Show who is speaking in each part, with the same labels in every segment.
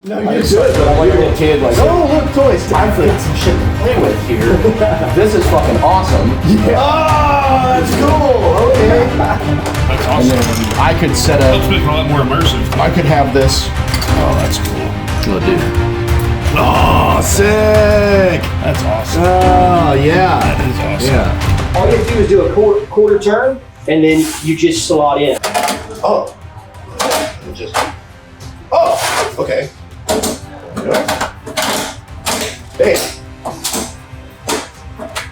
Speaker 1: No, you're good, but I'm like a little kid, like, oh, look, toys. I've got some shit to play with here. This is fucking awesome. Yeah. Oh, that's cool. Okay.
Speaker 2: That's awesome.
Speaker 1: And then I could set up.
Speaker 2: Helps make it a lot more immersive.
Speaker 1: I could have this. Oh, that's cool. Oh, dude. Oh, sick.
Speaker 2: That's awesome.
Speaker 1: Oh, yeah.
Speaker 2: That is awesome.
Speaker 1: Yeah.
Speaker 3: All you have to do is do a quarter turn, and then you just slot in.
Speaker 1: Oh. Just. Oh, okay. Bam.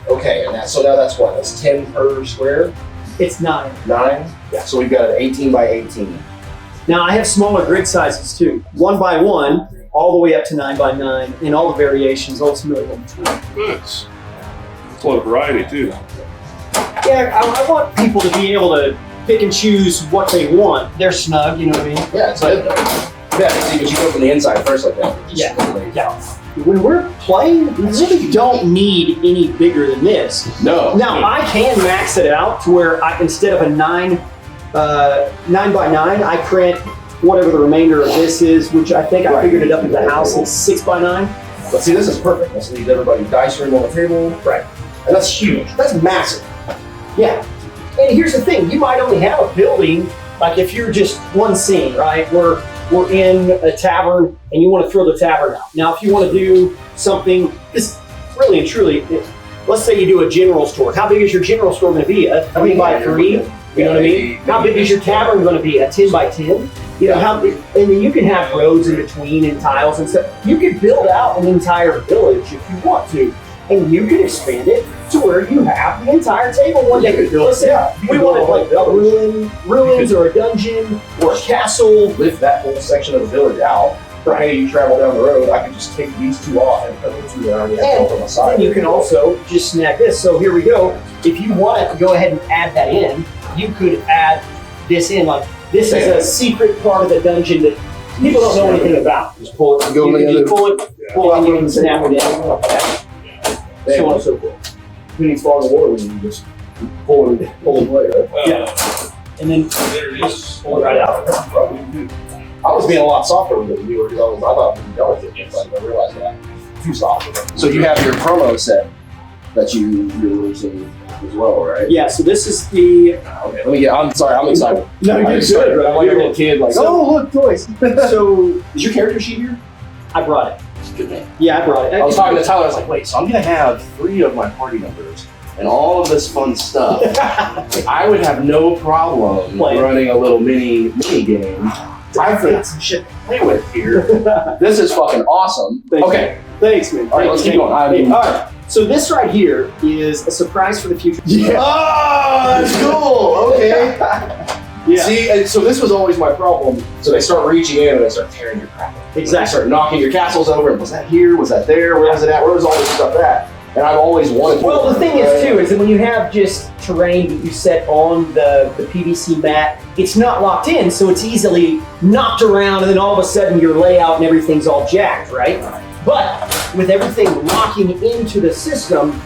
Speaker 1: Okay, and so now that's what? That's 10 per square?
Speaker 3: It's 9.
Speaker 1: 9? Yeah, so we've got an 18 by 18.
Speaker 3: Now I have smaller grid sizes too. 1 by 1, all the way up to 9 by 9, and all the variations ultimately in between.
Speaker 2: Nice. It's a lot of variety too.
Speaker 3: Yeah, I want people to be able to pick and choose what they want. They're snug, you know what I mean?
Speaker 1: Yeah, it's good. Yeah, see, but you go from the inside first like that.
Speaker 3: Yeah. When we're playing, we really don't need any bigger than this.
Speaker 1: No.
Speaker 3: Now, I can max it out to where instead of a 9 by 9, I print whatever the remainder of this is, which I think I figured it up at the house, it's 6 by 9.
Speaker 1: But see, this is perfect. This leaves everybody's dice room on the table.
Speaker 3: Right.
Speaker 1: And that's huge. That's massive.
Speaker 3: Yeah. And here's the thing, you might only have a building, like if you're just one scene, right? We're in a tavern and you want to throw the tavern out. Now, if you want to do something, this really and truly, let's say you do a general store. How big is your general store going to be? A 3 by 3? You know what I mean? How big is your tavern going to be? A 10 by 10? You know, how big, and then you can have roads in between and tiles and stuff. You could build out an entire village if you want to. And you can expand it to where you have the entire table one day. Let's say we wanted like ruins or a dungeon or a castle.
Speaker 1: Lift that whole section of the village out. Right. You travel down the road, I can just take these two off and put the two that I already have built on the side.
Speaker 3: And you can also just snag this. So here we go. If you want to go ahead and add that in, you could add this in. Like this is a secret part of the dungeon that people don't know anything about. Just pull it. You can just pull it, and you can snap it in. So on and so forth.
Speaker 1: Who needs fog of water when you just pull it away, right?
Speaker 3: Yeah. And then
Speaker 2: There it is.
Speaker 3: pull it right out.
Speaker 1: I was being a lot softer with it than you were because I thought it would be delicate, but I realized that too soft. So you have your promo set that you're releasing as well, right?
Speaker 3: Yeah, so this is the...
Speaker 1: Okay, let me get, I'm sorry, I'm excited.
Speaker 3: No, you're good.
Speaker 1: I'm like a little kid, like, oh, look, toys.
Speaker 3: So
Speaker 1: Is your character sheet here?
Speaker 3: I brought it.
Speaker 1: Good man.
Speaker 3: Yeah, I brought it.
Speaker 1: I was talking to Tyler, I was like, wait, so I'm going to have 3 of my party members and all of this fun stuff. I would have no problem running a little mini game. I've got some shit to play with here. This is fucking awesome.
Speaker 3: Okay. Thanks, man.
Speaker 1: All right, let's keep going.
Speaker 3: All right. So this right here is a surprise for the future.
Speaker 1: Yeah. Oh, that's cool. Okay.
Speaker 3: Yeah.
Speaker 1: See, and so this was always my problem. So they start reaching in and they start tearing your crap.
Speaker 3: Exactly.
Speaker 1: They start knocking your castles over. Was that here? Was that there? Where was it at? Where was all this stuff at? And I've always wanted to.
Speaker 3: Well, the thing is, too, is that when you have just terrain that you set on the PVC mat, it's not locked in, so it's easily knocked around, and then all of a sudden your layout and everything's all jacked, right? But with everything locking into the system,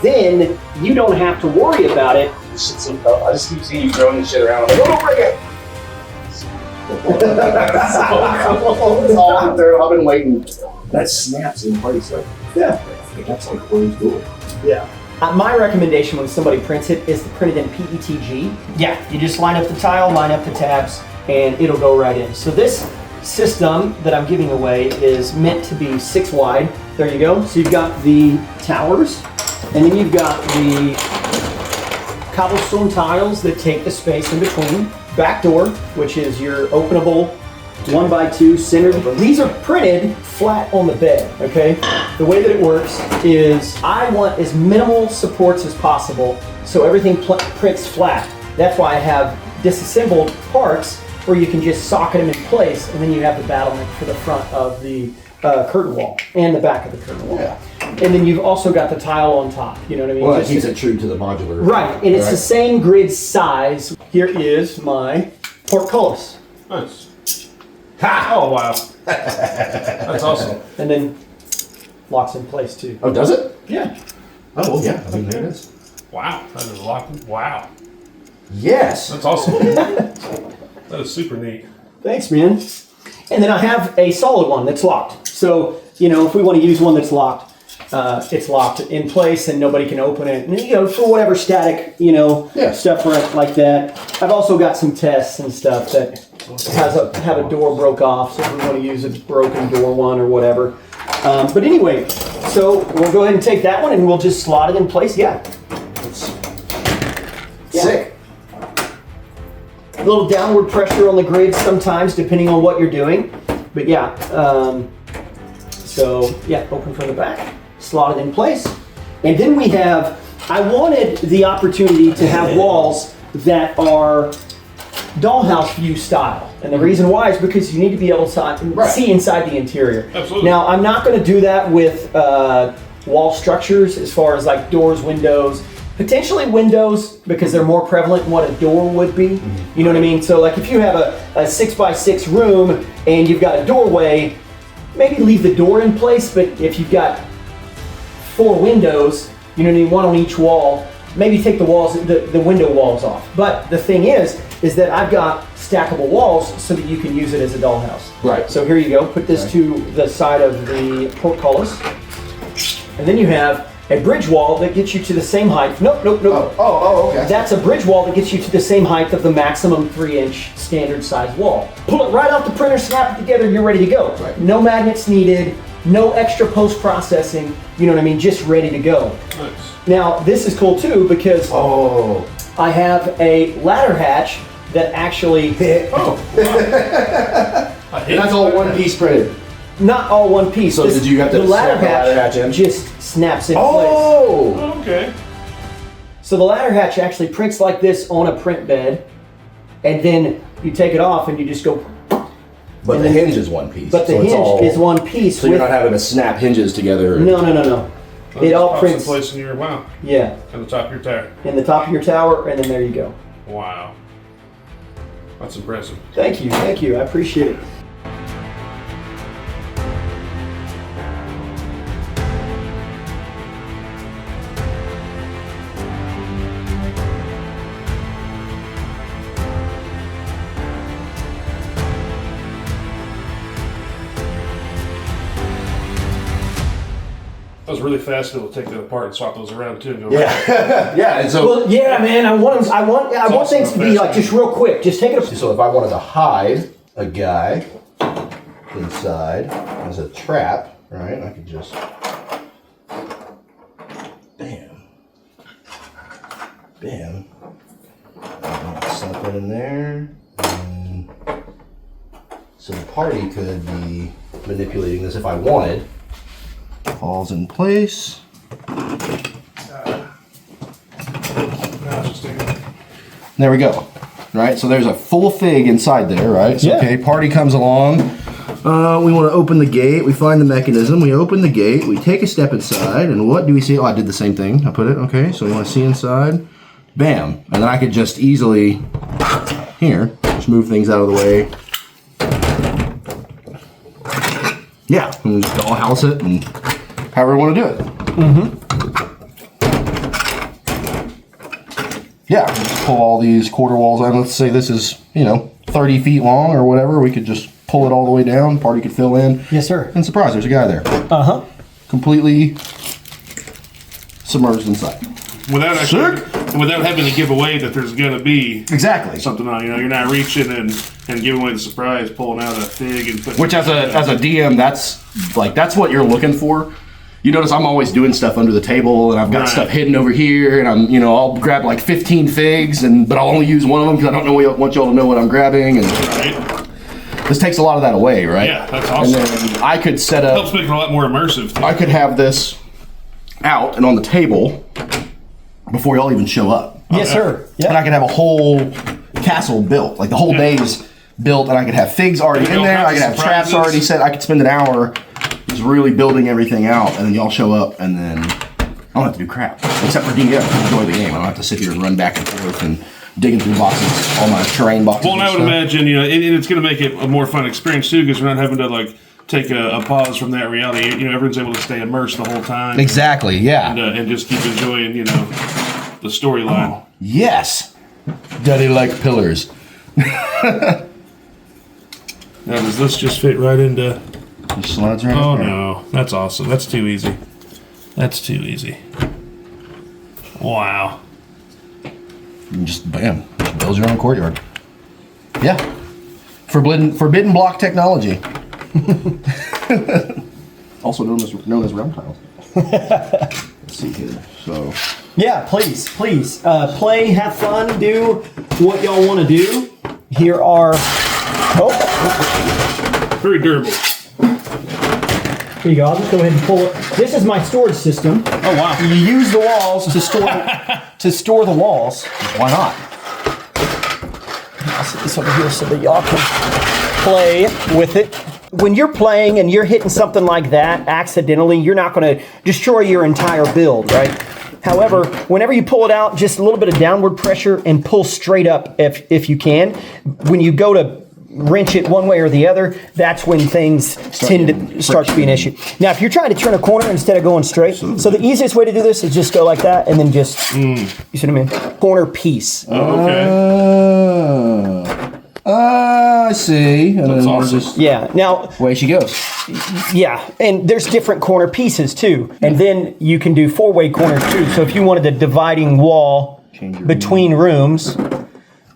Speaker 3: then you don't have to worry about it.
Speaker 1: This shit's so tough. I just keep seeing you throwing this shit around. I'm like, oh, break it! I've been waiting. That snaps in place. Like, yeah. That's like closed door.
Speaker 3: Yeah. My recommendation when somebody prints it is to print it in PETG. Yeah, you just line up the tile, line up the tabs, and it'll go right in. So this system that I'm giving away is meant to be 6 wide. There you go. So you've got the towers, and then you've got the cobblestone tiles that take the space in between. Back door, which is your openable 1 by 2 centered. These are printed flat on the bed, okay? The way that it works is I want as minimal supports as possible so everything prints flat. That's why I have disassembled parts where you can just socket them in place, and then you have the battlement for the front of the curtain wall and the back of the curtain wall. Yeah. And then you've also got the tile on top, you know what I mean?
Speaker 4: Well, it keeps it true to the modular.
Speaker 3: Right, and it's the same grid size. Here is my Portcullis.
Speaker 2: Nice. Ha! Oh, wow. That's awesome.
Speaker 3: And then locks in place too.
Speaker 4: Oh, does it?
Speaker 3: Yeah.
Speaker 4: Oh, well, yeah. I mean, there it is.
Speaker 2: Wow. That is locked. Wow.
Speaker 4: Yes.
Speaker 2: That's awesome. That is super neat.
Speaker 3: Thanks, man. And then I have a solid one that's locked. So, you know, if we want to use one that's locked, it's locked in place and nobody can open it. And, you know, for whatever static, you know, stuff like that. I've also got some tests and stuff that have a door broke off, so if we want to use a broken door one or whatever. But anyway, so we'll go ahead and take that one and we'll just slot it in place. Yeah.
Speaker 4: Sick.
Speaker 3: A little downward pressure on the grid sometimes, depending on what you're doing. But yeah, so yeah, open from the back, slot it in place. And then we have, I wanted the opportunity to have walls that are Dollhouse view style. And the reason why is because you need to be able to see inside the interior.
Speaker 2: Absolutely.
Speaker 3: Now, I'm not going to do that with wall structures as far as like doors, windows, potentially windows because they're more prevalent in what a door would be. You know what I mean? So like if you have a 6x6 room and you've got a doorway, maybe leave the door in place, but if you've got 4 windows, you know what I mean, one on each wall, maybe take the walls, the window walls off. But the thing is that I've got stackable walls so that you can use it as a dollhouse.
Speaker 4: Right.
Speaker 3: So here you go, put this to the side of the portcullis. And then you have a bridge wall that gets you to the same height. Nope.
Speaker 4: Oh, okay.
Speaker 3: That's a bridge wall that gets you to the same height of the maximum 3-inch standard size wall. Pull it right off the printer, snap it together, and you're ready to go.
Speaker 4: Right.
Speaker 3: No magnets needed, no extra post-processing, you know what I mean, just ready to go.
Speaker 2: Nice.
Speaker 3: Now, this is cool too because I have a ladder hatch that actually
Speaker 4: And that's all one piece printed.
Speaker 3: not all one piece.
Speaker 4: So did you have to
Speaker 3: the ladder
Speaker 4: snap the ladder hatch in?
Speaker 3: just snaps in place.
Speaker 4: Oh!
Speaker 2: Okay.
Speaker 3: So the ladder hatch actually prints like this on a print bed, and then you take it off and you just go.
Speaker 4: But the hinge is one piece.
Speaker 3: But the
Speaker 4: so it's
Speaker 3: hinge
Speaker 4: all,
Speaker 3: is one piece.
Speaker 4: So you're not having to snap hinges together.
Speaker 3: No. It all prints.
Speaker 2: In place in your on
Speaker 3: Yeah,
Speaker 2: the top of your tower.
Speaker 3: in the top of your tower, and then there you go.
Speaker 2: Wow. That's impressive.
Speaker 3: Thank you. I appreciate it.
Speaker 2: That was really fast to be able to take that apart and swap those around too. And go
Speaker 4: Yeah, and so
Speaker 3: Well, yeah, man. I want things to be like just real quick. Just take it.
Speaker 4: so if I wanted to hide a guy inside as a trap, right? I could just bam. Slap that in there. And so the party could be manipulating this if I wanted. Falls in place. There we go. Right, so there's a full fig inside there, right? So, okay, party comes along. We want to open the gate. We find the mechanism. We open the gate. We take a step inside, and what do we see? Oh, I did the same thing. I put it. Okay, so we want to see inside. Bam, and then I could just easily here just move things out of the way. Yeah, and we just dollhouse it and however we want to do it. Yeah, just pull all these quarter walls out. Let's say this is, 30 feet long or whatever. We could just pull it all the way down. Party could fill in.
Speaker 3: Yes, sir.
Speaker 4: And surprise, there's a guy there. Completely submerged inside.
Speaker 2: Without having to give away that there's gonna be something on. You're not reaching and giving away the surprise, pulling out a fig and putting.
Speaker 4: Which as a DM, that's what you're looking for. You notice I'm always doing stuff under the table, and I've got stuff hidden over here, and I'll grab like 15 figs, but I'll only use one of them because I don't want y'all to know what I'm grabbing. And this takes a lot of that away, right?
Speaker 2: Yeah, that's awesome.
Speaker 4: And then I could set up.
Speaker 2: Helps make it a lot more immersive too.
Speaker 4: I could have this out and on the table before y'all even show up.
Speaker 3: Yes, sir. Yeah.
Speaker 4: And I could have a whole castle built, like the whole day's built, and I could have figs already in there. I could have traps already set. I could spend an hour just really building everything out, and then y'all show up, and then I don't have to do crap except for DM. Enjoy the game. I don't have to sit here and run back and forth and digging through boxes, all my terrain boxes.
Speaker 2: Well, and I would imagine it's going to make it a more fun experience too, because we're not having to take a pause from that reality. Everyone's able to stay immersed the whole time.
Speaker 4: Exactly. Yeah.
Speaker 2: And just keep enjoying the storyline.
Speaker 4: Oh, yes. Daddy like pillars.
Speaker 2: Now, does this just fit right into...
Speaker 4: It slides right
Speaker 2: Oh,
Speaker 4: up there.
Speaker 2: no. That's awesome. That's too easy. That's too easy. Wow.
Speaker 4: You just, bam, just build your own courtyard. Yeah. Forbidden block technology. Also known as realm tiles. Let's see here. So...
Speaker 3: Yeah, please. Play, have fun, do what y'all want to do. Here are... Oh.
Speaker 2: Very durable.
Speaker 3: Here you go. I'll just go ahead and pull it. This is my storage system.
Speaker 2: Oh, wow.
Speaker 3: You use the walls to store the walls.
Speaker 4: Why not?
Speaker 3: I'll set this over here so that y'all can play with it. When you're playing and you're hitting something like that accidentally, you're not going to destroy your entire build, right? However, whenever you pull it out, just a little bit of downward pressure and pull straight up if you can. When you go to wrench it one way or the other, that's when things tend to start to be an issue. Now, if you're trying to turn a corner instead of going straight, so the easiest way to do this is just go like that and then just, you see what I mean? Corner piece.
Speaker 2: Oh, okay.
Speaker 4: I see. And
Speaker 2: That's
Speaker 4: then
Speaker 2: awesome.
Speaker 4: just,
Speaker 3: Yeah. Now,
Speaker 4: away she goes.
Speaker 3: yeah, and there's different corner pieces too. And then you can do four-way corners too. So if you wanted a dividing wall between rooms,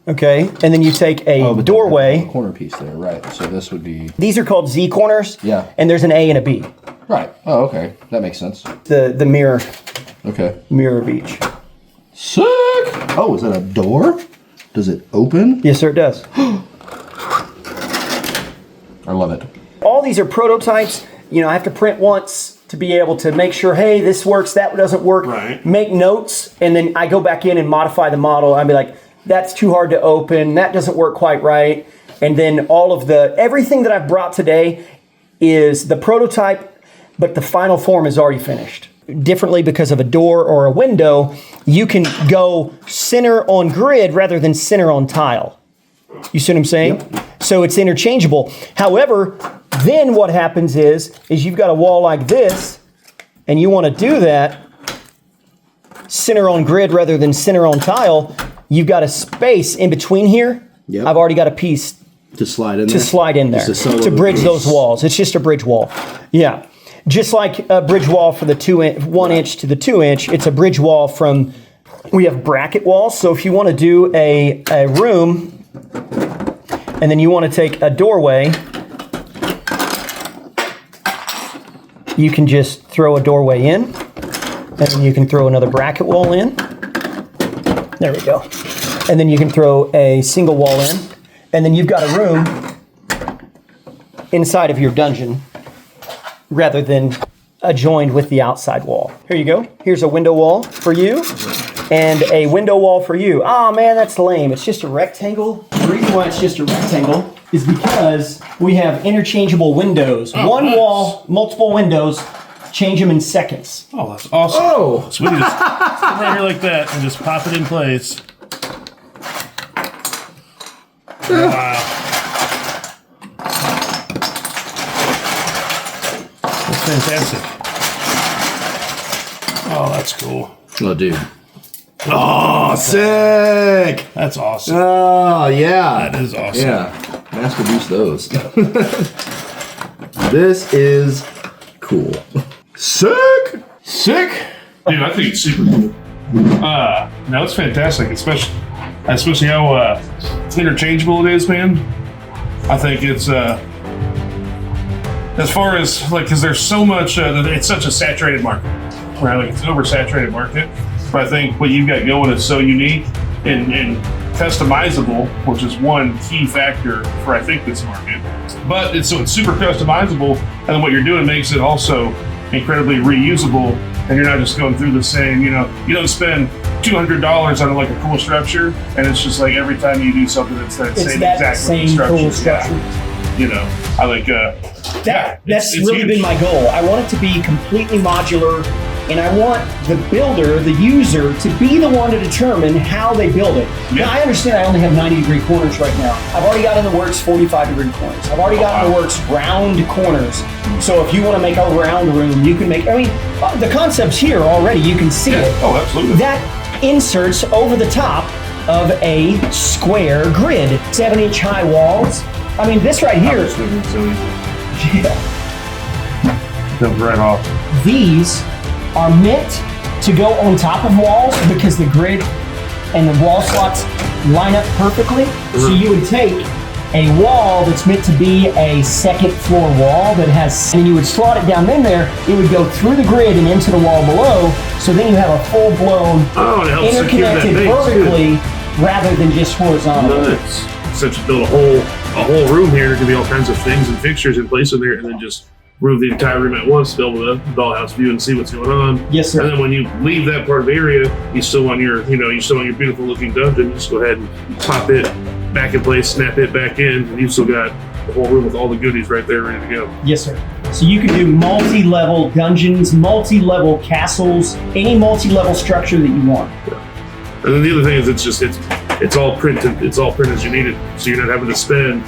Speaker 3: okay, and then you take a doorway.
Speaker 4: Corner piece there, right. So this would be...
Speaker 3: These are called Z corners.
Speaker 4: Yeah.
Speaker 3: And there's an A and a B.
Speaker 4: Right. Oh, okay. That makes sense.
Speaker 3: The mirror
Speaker 4: Okay.
Speaker 3: of each.
Speaker 4: Sick! Oh, is that a door? Does it open?
Speaker 3: Yes, sir, it does.
Speaker 4: I love it.
Speaker 3: All these are prototypes. You know, I have to print once to be able to make sure, hey, this works, that doesn't work.
Speaker 2: Right.
Speaker 3: Make notes, and then I go back in and modify the model. I'd be like, that's too hard to open. That doesn't work quite right. And then everything that I've brought today is the prototype, but the final form is already finished. Differently, because of a door or a window, you can go center on grid rather than center on tile. You see what I'm saying? Yep. So it's interchangeable. However, then what happens is you've got a wall like this, and you want to do that center on grid rather than center on tile. You've got a space in between here.
Speaker 4: Yep.
Speaker 3: I've already got a piece
Speaker 4: to slide in
Speaker 3: there to bridge those walls. It's just a bridge wall. Yeah. Just like a bridge wall for the 1 inch to the 2 inch, it's a bridge wall from, we have bracket walls. So if you want to do a room, and then you want to take a doorway, you can just throw a doorway in, and then you can throw another bracket wall in. There we go. And then you can throw a single wall in, and then you've got a room inside of your dungeon rather than adjoined with the outside wall. Here you go. Here's a window wall for you and a window wall for you. Oh man, that's lame. It's just a rectangle. The reason why it's just a rectangle is because we have interchangeable windows. One
Speaker 2: nice.
Speaker 3: wall, multiple windows, change them in seconds.
Speaker 2: Oh, that's awesome.
Speaker 4: Oh!
Speaker 2: So we can just put it right here like that and just pop it in place. Wow. That's fantastic. Oh, that's cool.
Speaker 4: Oh, dude. Oh, sick!
Speaker 2: That's awesome.
Speaker 4: Oh, yeah.
Speaker 2: That is awesome.
Speaker 4: Yeah. Mass produce those. This is cool. Sick! Sick!
Speaker 2: Dude, I think it's super cool. No, it's fantastic, especially how interchangeable it is, man. I think it's as far as like, because there's so much, it's such a saturated market, right? Like it's an oversaturated market. But I think what you've got going is so unique and customizable, which is one key factor for I think this market. But it's super customizable, and then what you're doing makes it also incredibly reusable. And you're not just going through the same, you don't spend $200 on like a cool structure, and it's just like every time you do something, it's that same exact structure.
Speaker 3: Cool structure.
Speaker 2: Yeah. I like
Speaker 3: that's really
Speaker 2: huge.
Speaker 3: been my goal. I want it to be completely modular, and I want the builder, the user, to be the one to determine how they build it.
Speaker 2: Yeah.
Speaker 3: Now, I understand I only have 90-degree corners right now. I've already got in the works 45-degree corners. I've already got in the works round corners. So if you want to make a round room, you can make, the concept's here already. You can see it.
Speaker 2: Oh, absolutely.
Speaker 3: That inserts over the top of a square grid. 7-inch high walls. I mean, this right here. Yeah.
Speaker 2: Comes right off.
Speaker 3: These are meant to go on top of walls because the grid and the wall slots line up perfectly. So you would take a wall that's meant to be a second floor wall that has, and you would slot it down in there, it would go through the grid and into the wall below, so then you have a full-blown interconnected vertically rather than just horizontal.
Speaker 2: Nice. Since you build a whole room here, there can be all kinds of things and fixtures in place in there, and then just move the entire room at once to be able to dollhouse view and see what's going on.
Speaker 3: Yes, sir.
Speaker 2: And then when you leave that part of the area, you still want your, you still want your beautiful looking dungeon. You just go ahead and pop it back in place, snap it back in, and you've still got the whole room with all the goodies right there ready to go.
Speaker 3: Yes, sir. So you can do multi-level dungeons, multi-level castles, any multi-level structure that you want.
Speaker 2: Yeah. And then the other thing is it's all printed. It's all printed as you need it, so you're not having to spend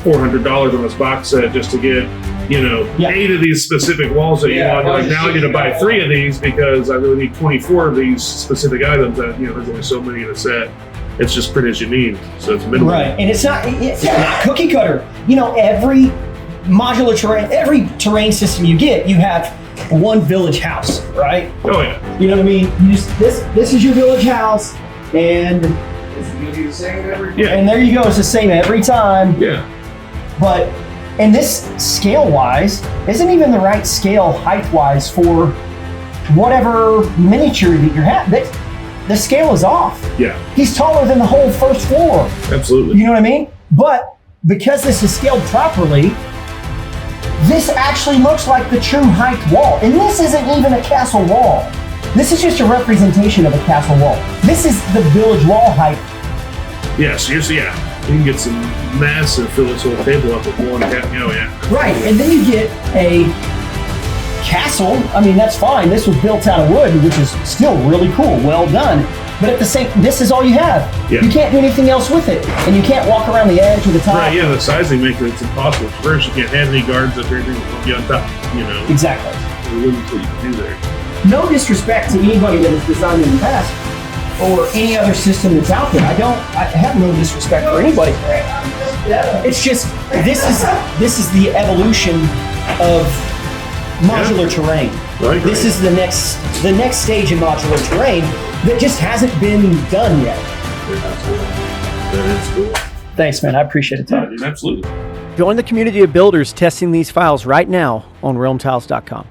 Speaker 2: $400 on this box set just to get 8 of these specific walls that you want. Like, now I need to buy 3 of these because I really need 24 of these specific items that, there's only so many in a set. It's just print as you need. So it's minimal.
Speaker 3: Right. And it's not cookie cutter. Every modular terrain, every terrain system you get, you have one village house, right?
Speaker 2: Oh yeah.
Speaker 3: You know what I mean? You just, this is your village house, and
Speaker 1: Is it gonna be the same every time?
Speaker 3: and there you go, it's the same every time.
Speaker 2: Yeah.
Speaker 3: But, and this scale-wise isn't even the right scale height-wise for whatever miniature that you're having. The scale is off.
Speaker 2: Yeah.
Speaker 3: He's taller than the whole first floor.
Speaker 2: Absolutely.
Speaker 3: You know what I mean? But because this is scaled properly, this actually looks like the true height wall. And this isn't even a castle wall. This is just a representation of a castle wall. This is the village wall height.
Speaker 2: Yeah, so you can get some massive fill this whole table up with one
Speaker 3: Right, and then you get a castle. I mean, that's fine. This was built out of wood, which is still really cool. Well done. But at the same, this is all you have.
Speaker 2: Yeah.
Speaker 3: You can't do anything else with it. And you can't walk around the edge or the top.
Speaker 2: Right, yeah, the sizing makes it impossible. First, you can't have any guards up here, anything will be on top,
Speaker 3: Exactly.
Speaker 2: The limits what you can do there.
Speaker 3: No disrespect to anybody that has designed in the past or any other system that's out there. I have no disrespect for anybody. It's just this is the evolution of modular terrain.
Speaker 2: Right,
Speaker 3: This is the next stage in modular terrain that just hasn't been done yet.
Speaker 2: That is cool.
Speaker 3: Thanks, man. I appreciate it, Todd.
Speaker 2: Absolutely.
Speaker 3: Join the community of builders testing these files right now on realmtiles.com.